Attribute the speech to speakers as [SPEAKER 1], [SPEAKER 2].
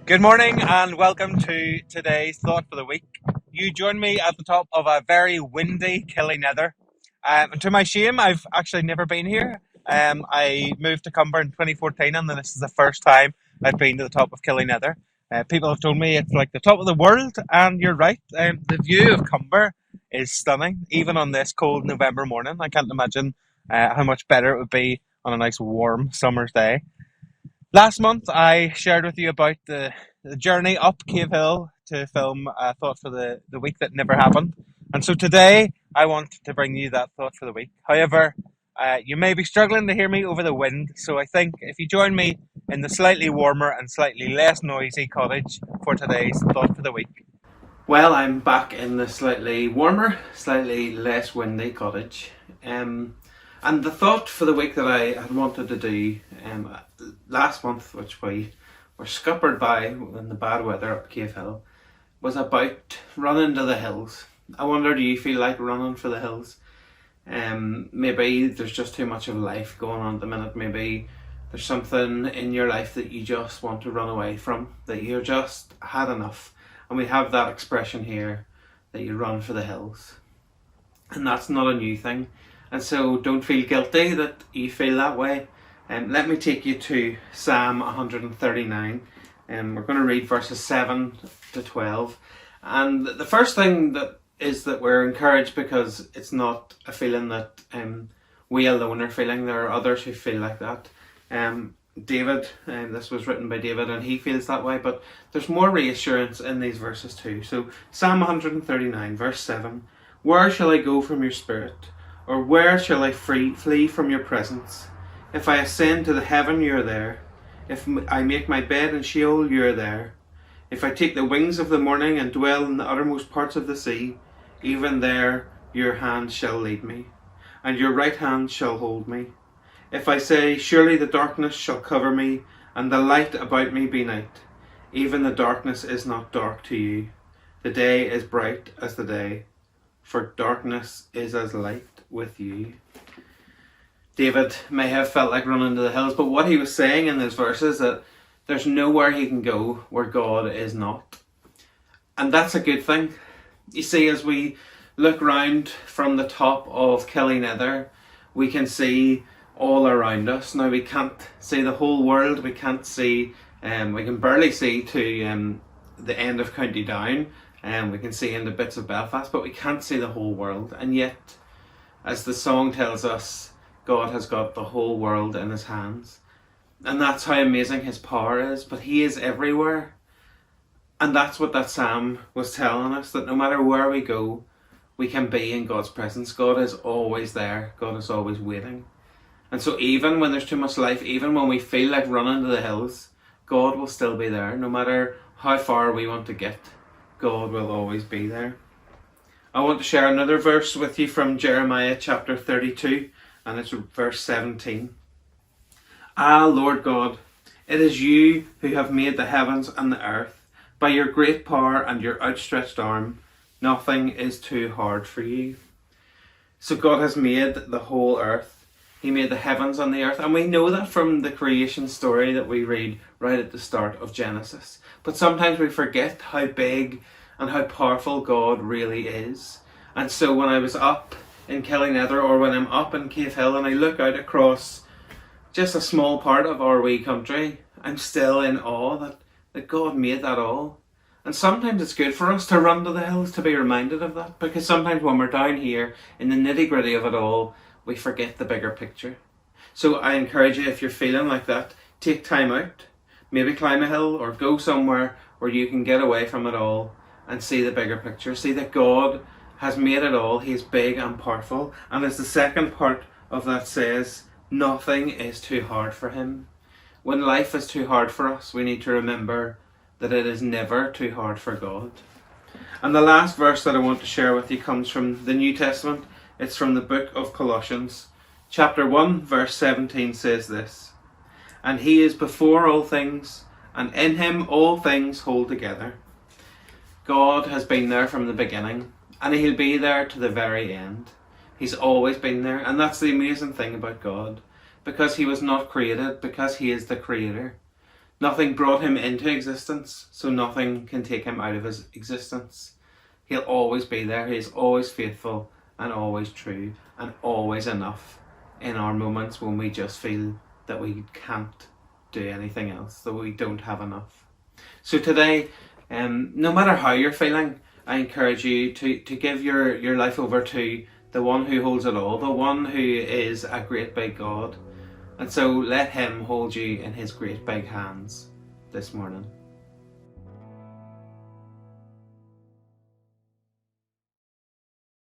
[SPEAKER 1] Good morning and welcome to today's Thought for the Week. You join me at the top of a very windy Killynether. And to my shame, I've actually never been here. I moved to Cumber in 2014 and this is the first time I've been to the top of Killynether. People have told me it's like the top of the world, and you're right. The view of Cumber is stunning, even on this cold November morning. I can't imagine how much better it would be on a nice warm summer's day. Last month, I shared with you about the journey up Cave Hill to film a thought for the week that never happened. And so today, I want to bring you that thought for the week. However, you may be struggling to hear me over the wind, so I think if you join me in the slightly warmer and slightly less noisy cottage for today's thought for the week. Well, I'm back in the slightly warmer, slightly less windy cottage. And the thought for the week that I had wanted to do last month, which we were scuppered by in the bad weather up Cave Hill, was about running to the hills. I wonder, do you feel like running for the hills? Maybe there's just too much of life going on at the minute. Maybe there's something in your life that you just want to run away from, that you're just had enough. And we have that expression here, that you run for the hills. And that's not a new thing. And so don't feel guilty that you feel that way. Let me take you to Psalm 139. We're going to read verses 7 to 12. And the first thing that is that we're encouraged, because it's not a feeling that we alone are feeling. There are others who feel like that. David, this was written by David, and he feels that way, but there's more reassurance in these verses too. So Psalm 139 verse 7, where shall I go from your spirit, or where shall I flee from your presence? If I ascend to the heaven, you're there. If I make my bed in Sheol, you're there. If I take the wings of the morning and dwell in the uttermost parts of the sea, even there your hand shall lead me, and your right hand shall hold me. If I say, surely the darkness shall cover me, and the light about me be night, even the darkness is not dark to you. The day is bright as the day, for darkness is as light with you. David may have felt like running to the hills, but what he was saying in those verses, that there's nowhere he can go where God is not. And that's a good thing. You see, as we look round from the top of Killynether, we can see all around us. Now, we can't see the whole world. We can't see, we can barely see to the end of County Down, and we can see into bits of Belfast, but we can't see the whole world. And yet, as the song tells us, God has got the whole world in his hands. And that's how amazing his power is, but he is everywhere. And that's what that psalm was telling us, that no matter where we go, we can be in God's presence. God is always there. God is always waiting. And so even when there's too much life, even when we feel like running to the hills, God will still be there. No matter how far we want to get, God will always be there. I want to share another verse with you from Jeremiah chapter 32, and it's verse 17. Ah, Lord God, it is you who have made the heavens and the earth. By your great power and your outstretched arm, nothing is too hard for you. So God has made the whole earth. He made the heavens and the earth, and we know that from the creation story that we read right at the start of Genesis. But sometimes we forget how big and how powerful God really is. And so when I was up in Killynether, or when I'm up in Cave Hill and I look out across just a small part of our wee country, I'm still in awe that God made that all. And sometimes it's good for us to run to the hills to be reminded of that, because sometimes when we're down here in the nitty gritty of it all, we forget the bigger picture. So I encourage you, if you're feeling like that, take time out, maybe climb a hill or go somewhere where you can get away from it all and see the bigger picture. See that God has made it all. He's big and powerful. And as the second part of that says, nothing is too hard for him. When life is too hard for us, we need to remember that it is never too hard for God. And the last verse that I want to share with you comes from the New Testament. It's from the book of Colossians. Chapter 1 verse 17 says this, and he is before all things, and in him all things hold together. God has been there from the beginning, and he'll be there to the very end. He's always been there, and that's the amazing thing about God. Because he was not created, because he is the creator,
[SPEAKER 2] Nothing brought him into existence, so nothing can take him out of his existence. He'll always be there. He's always faithful and always true and always enough in our moments when we just feel that we can't do anything else, that we don't have enough. So today, no matter how you're feeling, I encourage you to give your life over to the one who holds it all, the one who is a great big God. And so let him hold you in his great big hands this morning.